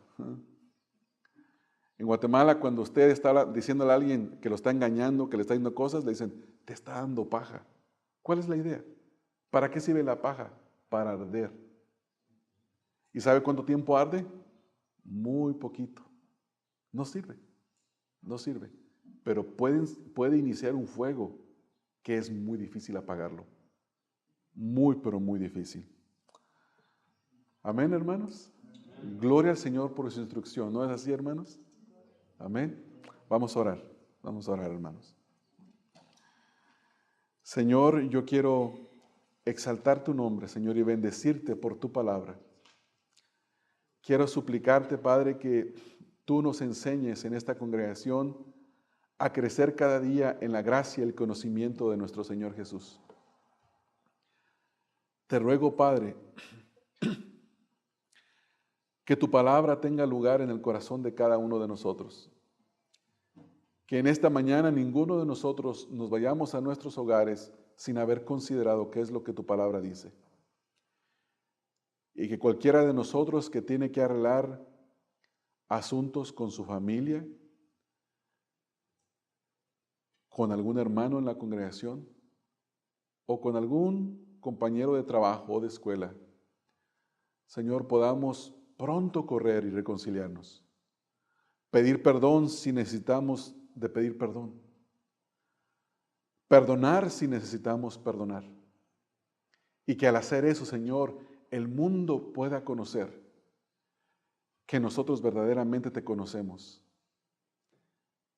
En Guatemala, cuando usted está diciéndole a alguien que lo está engañando, que le está dando cosas, le dicen, te está dando paja. ¿Cuál es la idea? ¿Para qué sirve la paja? Para arder. ¿Y sabe cuánto tiempo arde? Muy poquito. No sirve. No sirve. Pero puede iniciar un fuego que es muy difícil apagarlo. Muy, pero muy difícil. Amén, hermanos. Gloria al Señor por su instrucción. ¿No es así, hermanos? Amén. Vamos a orar. Vamos a orar, hermanos. Señor, yo quiero exaltar tu nombre, Señor, y bendecirte por tu palabra. Quiero suplicarte, Padre, que tú nos enseñes en esta congregación a crecer cada día en la gracia y el conocimiento de nuestro Señor Jesús. Te ruego, Padre, que tu palabra tenga lugar en el corazón de cada uno de nosotros. Que en esta mañana ninguno de nosotros nos vayamos a nuestros hogares sin haber considerado qué es lo que tu palabra dice. Y que cualquiera de nosotros que tiene que arreglar asuntos con su familia, con algún hermano en la congregación o con algún compañero de trabajo o de escuela, Señor, podamos pronto correr y reconciliarnos. Pedir perdón si necesitamos de pedir perdón. Perdonar si necesitamos perdonar. Y que al hacer eso, Señor, el mundo pueda conocer que nosotros verdaderamente te conocemos.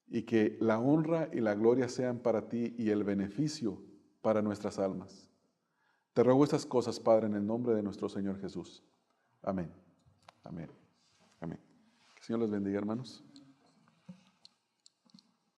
Y que la honra y la gloria sean para ti y el beneficio para nuestras almas. Te ruego estas cosas, Padre, en el nombre de nuestro Señor Jesús. Amén. Amén. Amén. Que el Señor les bendiga, hermanos.